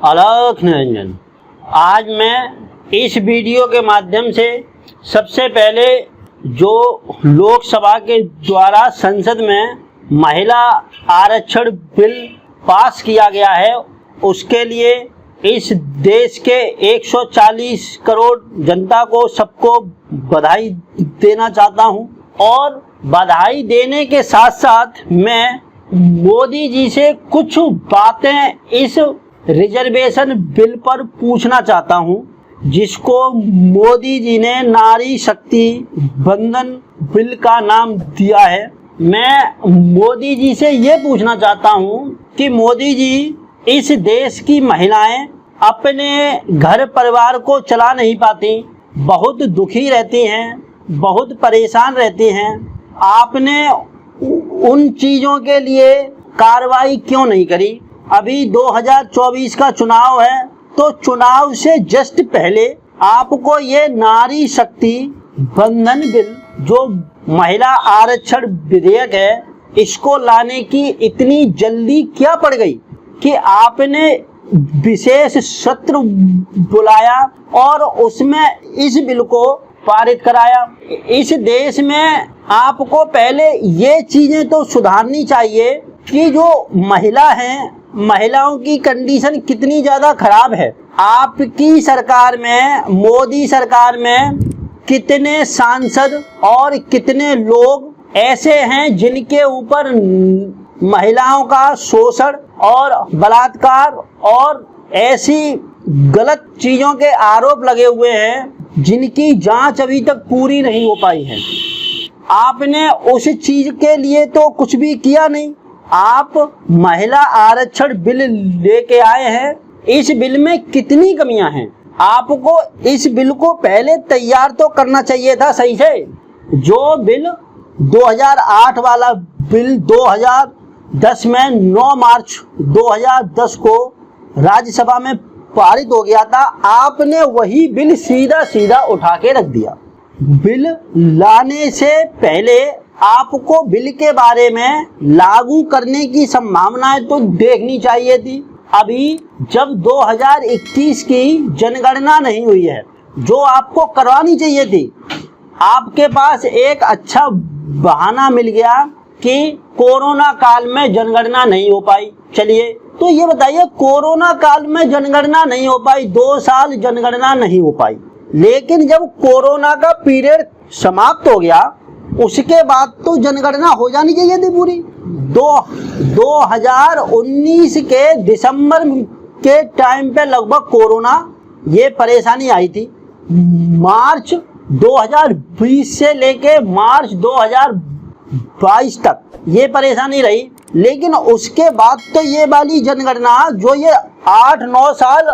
अलख निरंजन। आज मैं इस वीडियो के माध्यम से सबसे पहले जो लोकसभा के द्वारा संसद में महिला आरक्षण बिल पास किया गया है उसके लिए इस देश के 140 करोड़ जनता को सबको बधाई देना चाहता हूं और बधाई देने के साथ साथ मैं मोदी जी से कुछ बातें इस रिजर्वेशन बिल पर पूछना चाहता हूं, जिसको मोदी जी ने नारी शक्ति बंधन बिल का नाम दिया है। मैं मोदी जी से ये पूछना चाहता हूं कि मोदी जी, इस देश की महिलाएं अपने घर परिवार को चला नहीं पाती, बहुत दुखी रहती हैं, बहुत परेशान रहती हैं। आपने उन चीज़ों के लिए कार्रवाई क्यों नहीं करी? अभी 2024 का चुनाव है, तो चुनाव से जस्ट पहले आपको ये नारी शक्ति बंधन बिल, जो महिला आरक्षण विधेयक है, इसको लाने की इतनी जल्दी क्या पड़ गई कि आपने विशेष सत्र बुलाया और उसमें इस बिल को पारित कराया। इस देश में आपको पहले ये चीजें तो सुधारनी चाहिए कि जो महिला हैं, महिलाओं की कंडीशन कितनी ज़्यादा खराब है। आपकी सरकार में, मोदी सरकार में कितने सांसद और कितने लोग ऐसे हैं जिनके ऊपर महिलाओं का शोषण और बलात्कार और ऐसी गलत चीज़ों के आरोप लगे हुए हैं जिनकी जांच अभी तक पूरी नहीं हो पाई है। आपने उस चीज़ के लिए तो कुछ भी किया नहीं। आप महिला आरक्षण बिल लेके आए हैं, इस बिल में कितनी कमियां हैं? आपको इस बिल को पहले तैयार तो करना चाहिए था सही से। जो बिल 2008 वाला बिल 2010 में 9 मार्च 2010 को राज्यसभा में पारित हो गया था, आपने वही बिल सीधा सीधा उठा के रख दिया। बिल लाने से पहले आपको बिल के बारे में लागू करने की संभावनाएं तो देखनी चाहिए थी। अभी जब 2021 की जनगणना नहीं हुई है, जो आपको करवानी चाहिए थी, आपके पास एक अच्छा बहाना मिल गया कि कोरोना काल में जनगणना नहीं हो पाई। चलिए, तो ये बताइए, कोरोना काल में जनगणना नहीं हो पाई, 2 साल जनगणना नहीं हो पाई, लेकिन जब कोरोना का पीरियड समाप्त हो गया उसके बाद तो जनगणना हो जानी चाहिए थी पूरी। 2019 के दिसंबर के टाइम पे लगभग कोरोना ये परेशानी आई थी। मार्च 2020 से लेके मार्च 2022 तक ये परेशानी रही, लेकिन उसके बाद तो ये वाली जनगणना, जो ये 8-9 साल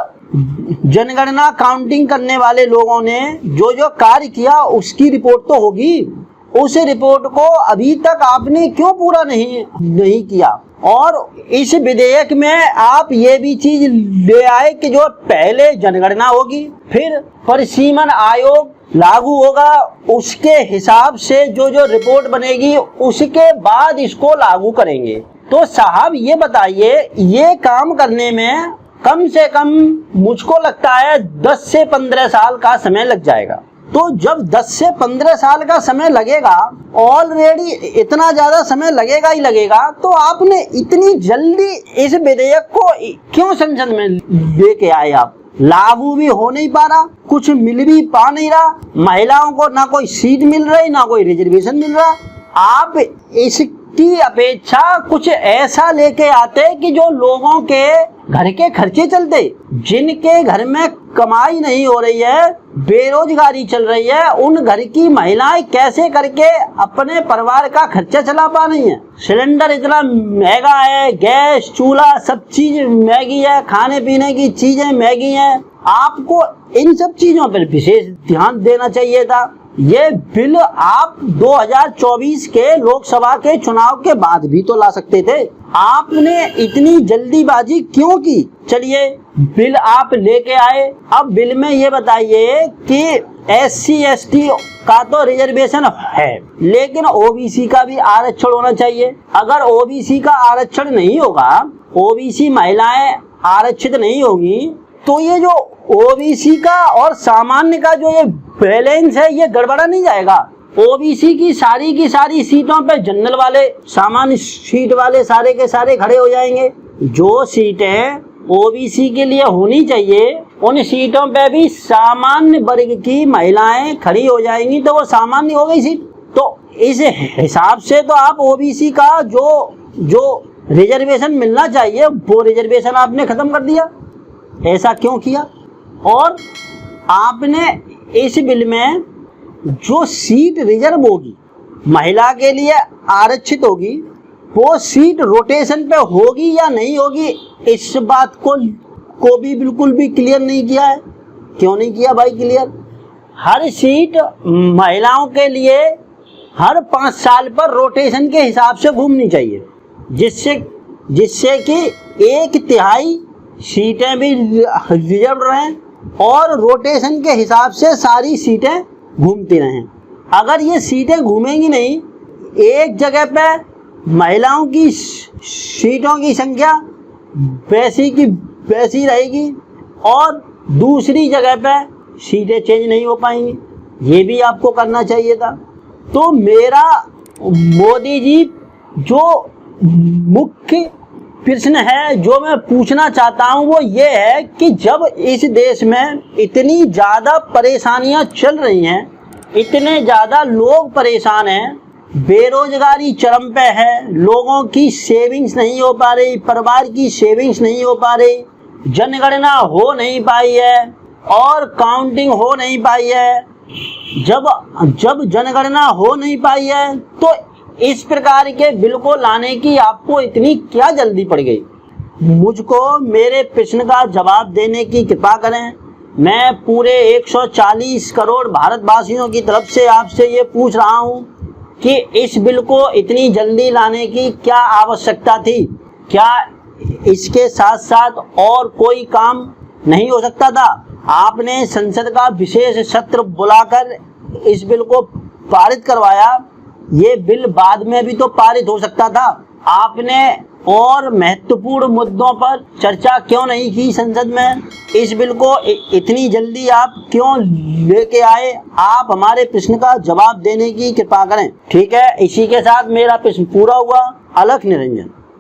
जनगणना काउंटिंग करने वाले लोगों ने जो जो कार्य किया उसकी रिपोर्ट तो होगी। उस रिपोर्ट को अभी तक आपने क्यों पूरा नहीं किया? और इस विधेयक में आप ये भी चीज ले आए कि जो पहले जनगणना होगी, फिर परिसीमन आयोग लागू होगा, उसके हिसाब से जो जो रिपोर्ट बनेगी उसके बाद इसको लागू करेंगे। तो साहब ये बताइए, ये काम करने में कम से कम मुझको लगता है 10 से 15 साल का समय लग जाएगा। तो जब 10 से 15 साल का समय लगेगा, ऑलरेडी इतना ज़्यादा समय लगेगा ही लगेगा, तो आपने इतनी जल्दी इस विधेयक को क्यों संसद में लेके आए? आप लागू भी हो नहीं पा रहा, कुछ मिल भी पा नहीं रहा, महिलाओं को ना कोई सीट मिल रही, ना कोई रिजर्वेशन मिल रहा। आप इसकी अपेक्षा कुछ ऐसा लेके आते कि जो लोगों के घर के खर्चे चलते, जिनके घर में कमाई नहीं हो रही है, बेरोजगारी चल रही है, उन घर की महिलाएं कैसे करके अपने परिवार का खर्चा चला पा रही हैं। सिलेंडर इतना महंगा है, गैस चूल्हा सब चीज महंगी है, खाने पीने की चीजें महंगी हैं। आपको इन सब चीजों पर विशेष ध्यान देना चाहिए था। ये बिल आप 2024 के लोकसभा के चुनाव के बाद भी तो ला सकते थे। आपने इतनी जल्दीबाजी क्यों की? चलिए, बिल आप लेके आए। अब बिल में ये बताइए कि SC ST का तो रिजर्वेशन है, लेकिन OBC का भी आरक्षण होना चाहिए। अगर OBC का आरक्षण नहीं होगा, OBC महिलाएं आरक्षित नहीं होगी तो ये जो ओबीसी का और सामान्य का जो ये बैलेंस है ये गड़बड़ा नहीं जाएगा। ओबीसी की सारी सीटों पे जनरल वाले, सामान्य सीट वाले सारे के सारे खड़े हो जाएंगे। जो सीटें ओबीसी के लिए होनी चाहिए उन सीटों पे भी सामान्य वर्ग की महिलाएं खड़ी हो जाएंगी, तो वो सामान्य हो गई सीट। तो इस हिसाब से तो आप ओबीसी का जो रिजर्वेशन मिलना चाहिए वो रिजर्वेशन आपने खत्म कर दिया। ऐसा क्यों किया? और आपने इस बिल में जो सीट रिजर्व होगी, महिला के लिए आरक्षित होगी, वो सीट रोटेशन पे होगी या नहीं होगी, इस बात को भी बिल्कुल भी क्लियर नहीं किया है। क्यों नहीं किया भाई क्लियर? हर सीट महिलाओं के लिए हर 5 साल पर रोटेशन के हिसाब से घूमनी चाहिए, जिससे कि 1/3 सीटें भी रिजर्व रहें और रोटेशन के हिसाब से सारी सीटें घूमती रहें। अगर ये सीटें घूमेंगी नहीं, एक जगह पे महिलाओं की सीटों की संख्या वैसी की वैसी रहेगी और दूसरी जगह पे सीटें चेंज नहीं हो पाएंगी। ये भी आपको करना चाहिए था। तो मेरा मोदी जी जो मुख्य प्रश्न है जो मैं पूछना चाहता हूं वो ये है कि जब इस देश में इतनी ज़्यादा परेशानियां चल रही हैं, इतने ज़्यादा लोग परेशान हैं, बेरोजगारी चरम पे है, लोगों की सेविंग्स नहीं हो पा रही, परिवार की सेविंग्स नहीं हो पा रही, जनगणना हो नहीं पाई है और काउंटिंग हो नहीं पाई है, जब जनगणना हो नहीं पाई है तो इस प्रकार के बिल को लाने की आपको इतनी क्या जल्दी पड़ गई? मुझको मेरे प्रश्न का जवाब देने की कृपा करें। मैं पूरे 140 करोड़ भारतवासियों की तरफ से आपसे ये पूछ रहा हूँ कि इस बिल को इतनी जल्दी लाने की क्या आवश्यकता थी? क्या इसके साथ साथ और कोई काम नहीं हो सकता था? आपने संसद का विशेष सत्र बुलाकर इस बिल को पारित करवाया। ये बिल बाद में भी तो पारित हो सकता था। आपने और महत्वपूर्ण मुद्दों पर चर्चा क्यों नहीं की संसद में? इस बिल को इतनी जल्दी आप क्यों लेके आए? आप हमारे प्रश्न का जवाब देने की कृपा करें। ठीक है, इसी के साथ मेरा प्रश्न पूरा हुआ। अलख निरंजन।